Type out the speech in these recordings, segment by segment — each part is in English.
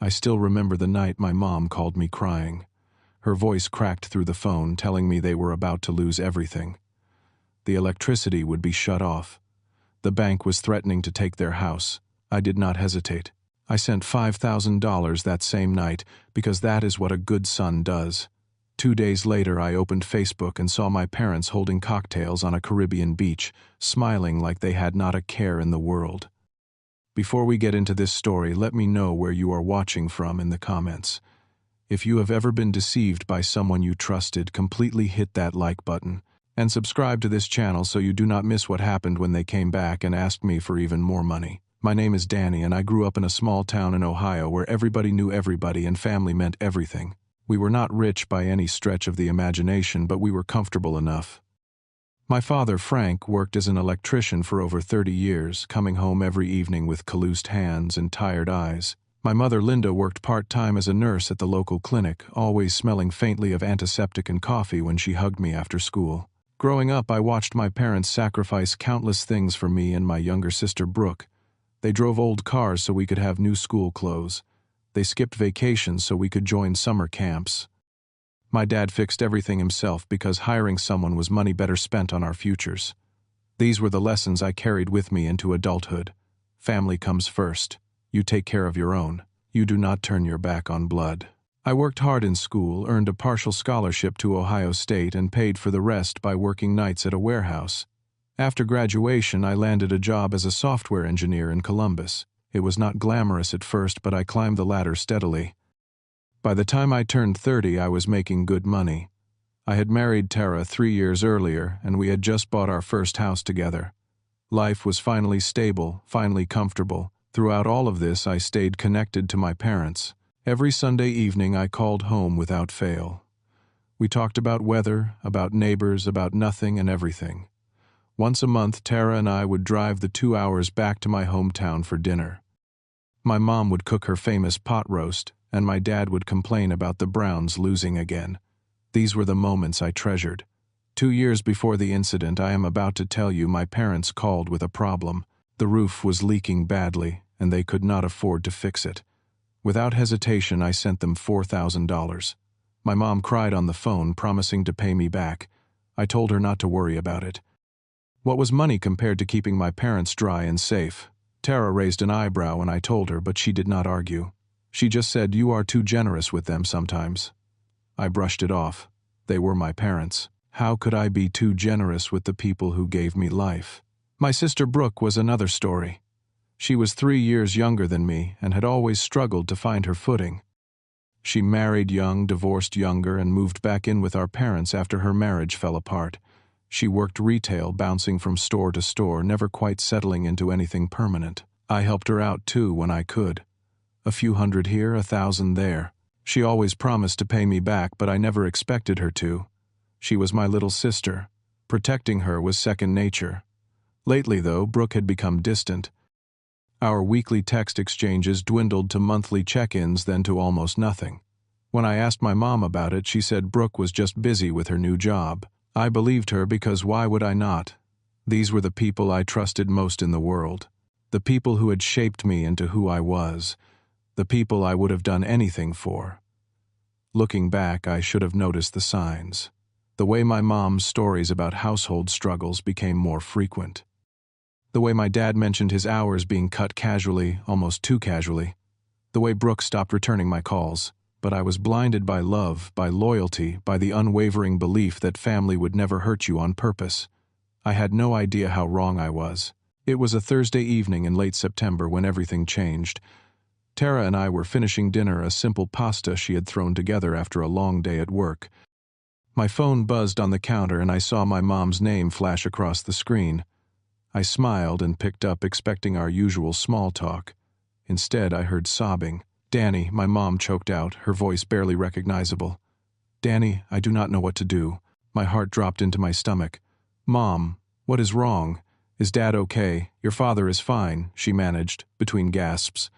I still remember the night my mom called me crying. Her voice cracked through the phone, telling me they were about to lose everything. The electricity would be shut off. The bank was threatening to take their house. I did not hesitate. I sent $5,000 that same night because that is what a good son does. 2 days later, I opened Facebook and saw my parents holding cocktails on a Caribbean beach, smiling like they had not a care in the world. Before we get into this story, let me know where you are watching from in the comments. If you have ever been deceived by someone you trusted, completely hit that like button. And subscribe to this channel so you do not miss what happened when they came back and asked me for even more money. My name is Danny, and I grew up in a small town in Ohio where everybody knew everybody and family meant everything. We were not rich by any stretch of the imagination, but we were comfortable enough. My father, Frank, worked as an electrician for over 30 years, coming home every evening with calloused hands and tired eyes. My mother, Linda, worked part-time as a nurse at the local clinic, always smelling faintly of antiseptic and coffee when she hugged me after school. Growing up, I watched my parents sacrifice countless things for me and my younger sister, Brooke. They drove old cars so we could have new school clothes. They skipped vacations so we could join summer camps. My dad fixed everything himself because hiring someone was money better spent on our futures. These were the lessons I carried with me into adulthood. Family comes first. You take care of your own. You do not turn your back on blood. I worked hard in school, earned a partial scholarship to Ohio State, and paid for the rest by working nights at a warehouse. After graduation, I landed a job as a software engineer in Columbus. It was not glamorous at first, but I climbed the ladder steadily. By the time I turned 30, I was making good money. I had married Tara 3 years earlier, and we had just bought our first house together. Life was finally stable, finally comfortable. Throughout all of this, I stayed connected to my parents. Every Sunday evening, I called home without fail. We talked about weather, about neighbors, about nothing and everything. Once a month, Tara and I would drive the 2 hours back to my hometown for dinner. My mom would cook her famous pot roast, and my dad would complain about the Browns losing again. These were the moments I treasured. 2 years before the incident I am about to tell you, my parents called with a problem. The roof was leaking badly, and they could not afford to fix it. Without hesitation, I sent them $4,000. My mom cried on the phone, promising to pay me back. I told her not to worry about it. What was money compared to keeping my parents dry and safe? Tara raised an eyebrow and I told her, but she did not argue. She just said, "You are too generous with them sometimes." I brushed it off. They were my parents. How could I be too generous with the people who gave me life? My sister Brooke was another story. She was 3 years younger than me and had always struggled to find her footing. She married young, divorced younger, and moved back in with our parents after her marriage fell apart. She worked retail, bouncing from store to store, never quite settling into anything permanent. I helped her out too when I could. A few hundred here, 1,000 there. She always promised to pay me back, but I never expected her to. She was my little sister. Protecting her was second nature. Lately, though, Brooke had become distant. Our weekly text exchanges dwindled to monthly check-ins, then to almost nothing. When I asked my mom about it, she said Brooke was just busy with her new job. I believed her because why would I not? These were the people I trusted most in the world. The people who had shaped me into who I was. The people I would have done anything for. Looking back, I should have noticed the signs. The way my mom's stories about household struggles became more frequent. The way my dad mentioned his hours being cut casually, almost too casually. The way Brooke stopped returning my calls. But I was blinded by love, by loyalty, by the unwavering belief that family would never hurt you on purpose. I had no idea how wrong I was. It was a Thursday evening in late September when everything changed. Tara and I were finishing dinner, a simple pasta she had thrown together after a long day at work. My phone buzzed on the counter and I saw my mom's name flash across the screen. I smiled and picked up, expecting our usual small talk. Instead, I heard sobbing. "Danny," my mom choked out, her voice barely recognizable. "Danny, I do not know what to do." My heart dropped into my stomach. "Mom, what is wrong? Is Dad okay? Your father is fine," she managed, between gasps.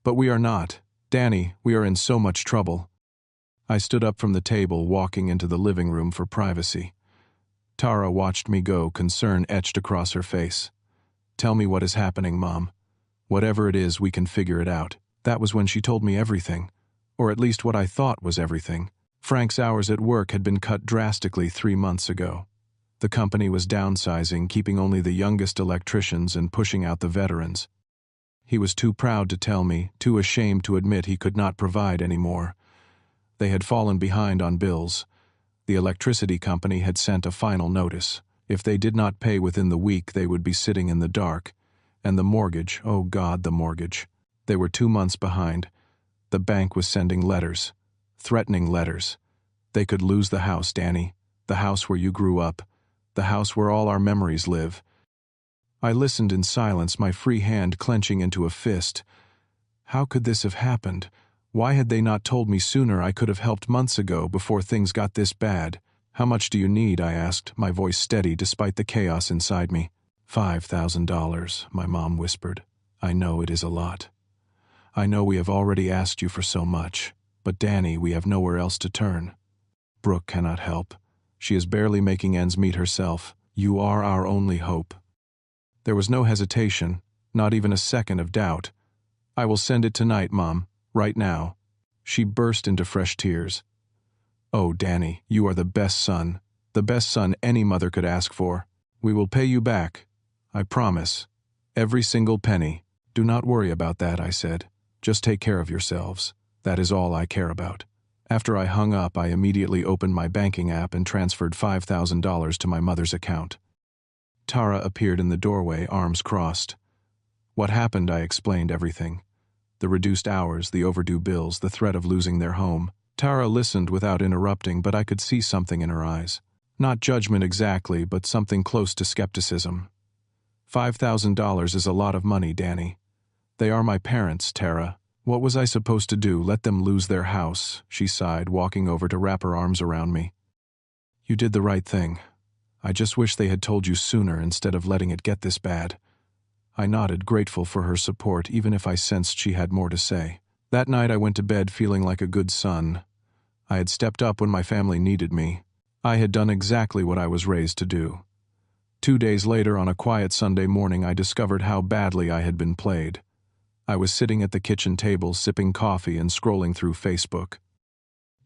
"But we are not. Danny, we are in so much trouble." I stood up from the table, walking into the living room for privacy. Tara watched me go, concern etched across her face. "Tell me what is happening, Mom. Whatever it is, we can figure it out." That was when she told me everything, or at least what I thought was everything. Frank's hours at work had been cut drastically 3 months ago. The company was downsizing, keeping only the youngest electricians and pushing out the veterans. He was too proud to tell me, too ashamed to admit he could not provide anymore. They had fallen behind on bills. The electricity company had sent a final notice. If they did not pay within the week, they would be sitting in the dark. And the mortgage, oh God, the mortgage. They were 2 months behind. The bank was sending letters, threatening letters. They could lose the house, Danny, the house where you grew up, the house where all our memories live. I listened in silence, my free hand clenching into a fist. How could this have happened? Why had they not told me sooner? I could have helped months ago, before things got this bad. How much do you need? I asked, my voice steady despite the chaos inside me. $5,000, my mom whispered. I know it is a lot. I know we have already asked you for so much. But Danny, we have nowhere else to turn. Brooke cannot help. She is barely making ends meet herself. You are our only hope. There was no hesitation, not even a second of doubt. I will send it tonight, Mom, right now. She burst into fresh tears. Oh, Danny, you are the best son any mother could ask for. We will pay you back. I promise. Every single penny. Do not worry about that, I said. Just take care of yourselves. That is all I care about. After I hung up, I immediately opened my banking app and transferred $5,000 to my mother's account. Tara appeared in the doorway, arms crossed. What happened? I explained everything. The reduced hours, the overdue bills, the threat of losing their home. Tara listened without interrupting, but I could see something in her eyes. Not judgment exactly, but something close to skepticism. $5,000 is a lot of money, Danny. They are my parents, Tara. What was I supposed to do? Let them lose their house? She sighed, walking over to wrap her arms around me. You did the right thing. I just wish they had told you sooner instead of letting it get this bad. I nodded, grateful for her support, even if I sensed she had more to say. That night I went to bed feeling like a good son. I had stepped up when my family needed me. I had done exactly what I was raised to do. 2 days later, on a quiet Sunday morning, I discovered how badly I had been played. I was sitting at the kitchen table, sipping coffee and scrolling through Facebook.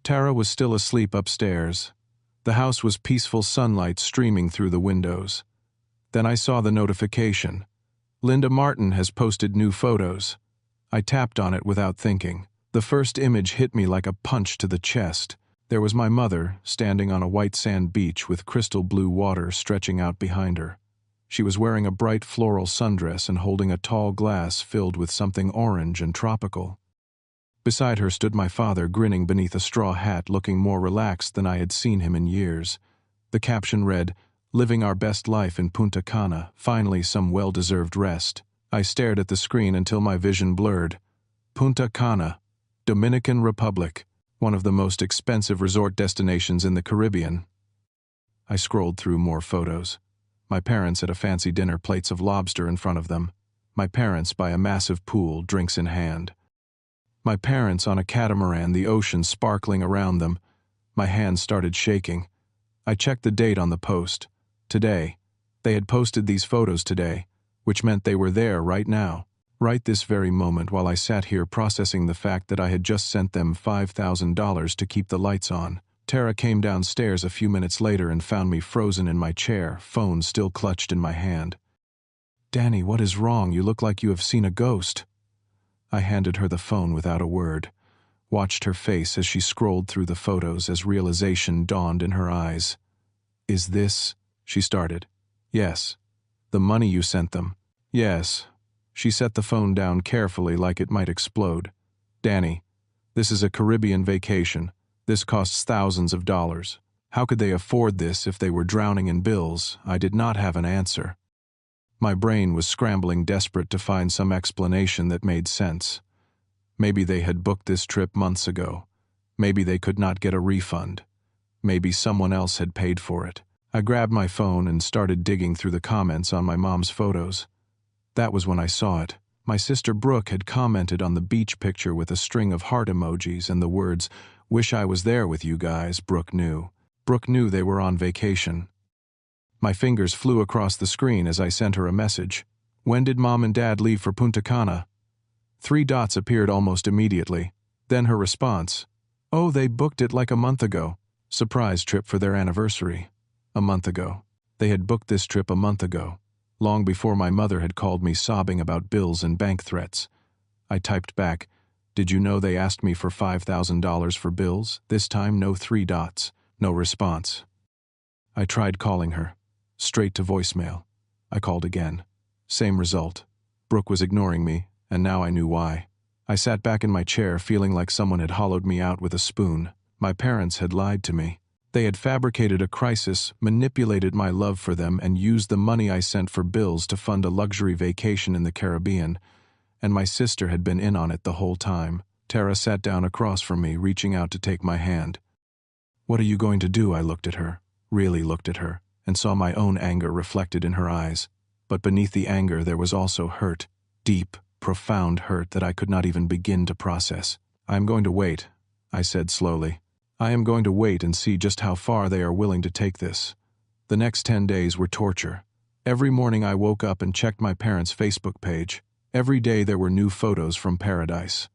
Tara was still asleep upstairs. The house was peaceful, sunlight streaming through the windows. Then I saw the notification. Linda Martin has posted new photos. I tapped on it without thinking. The first image hit me like a punch to the chest. There was my mother, standing on a white sand beach with crystal blue water stretching out behind her. She was wearing a bright floral sundress and holding a tall glass filled with something orange and tropical. Beside her stood my father, grinning beneath a straw hat, looking more relaxed than I had seen him in years. The caption read, "Living our best life in Punta Cana, finally some well-deserved rest." I stared at the screen until my vision blurred. Punta Cana, Dominican Republic, one of the most expensive resort destinations in the Caribbean. I scrolled through more photos. My parents at a fancy dinner, plates of lobster in front of them. My parents by a massive pool, drinks in hand. My parents on a catamaran, the ocean sparkling around them. My hands started shaking. I checked the date on the post. Today. They had posted these photos today, which meant they were there right now, right this very moment, while I sat here processing the fact that I had just sent them $5,000 to keep the lights on. Tara came downstairs a few minutes later and found me frozen in my chair, phone still clutched in my hand. "Danny, what is wrong? You look like you have seen a ghost." I handed her the phone without a word, watched her face as she scrolled through the photos as realization dawned in her eyes. "Is this?" she started. "Yes." "The money you sent them?" "Yes." She set the phone down carefully like it might explode. "Danny, this is a Caribbean vacation. This costs thousands of dollars. How could they afford this if they were drowning in bills?" I did not have an answer. My brain was scrambling, desperate to find some explanation that made sense. Maybe they had booked this trip months ago. Maybe they could not get a refund. Maybe someone else had paid for it. I grabbed my phone and started digging through the comments on my mom's photos. That was when I saw it. My sister Brooke had commented on the beach picture with a string of heart emojis and the words, "Wish I was there with you guys." Brooke knew. Brooke knew they were on vacation. My fingers flew across the screen as I sent her a message. "When did Mom and Dad leave for Punta Cana?" 3 dots appeared almost immediately. Then her response, "Oh, they booked it like a month ago. Surprise trip for their anniversary." A month ago. They had booked this trip a month ago, long before my mother had called me sobbing about bills and bank threats. I typed back, "Did you know they asked me for $5,000 for bills? This time no 3 dots. No response." I tried calling her. Straight to voicemail. I called again. Same result. Brooke was ignoring me, and now I knew why. I sat back in my chair feeling like someone had hollowed me out with a spoon. My parents had lied to me. They had fabricated a crisis, manipulated my love for them, and used the money I sent for bills to fund a luxury vacation in the Caribbean. And my sister had been in on it the whole time. Tara sat down across from me, reaching out to take my hand. "What are you going to do?" I looked at her, really looked at her, and saw my own anger reflected in her eyes. But beneath the anger there was also hurt, deep, profound hurt that I could not even begin to process. "I am going to wait," I said slowly. "I am going to wait and see just how far they are willing to take this." The next 10 days were torture. Every morning I woke up and checked my parents' Facebook page. Every day there were new photos from paradise.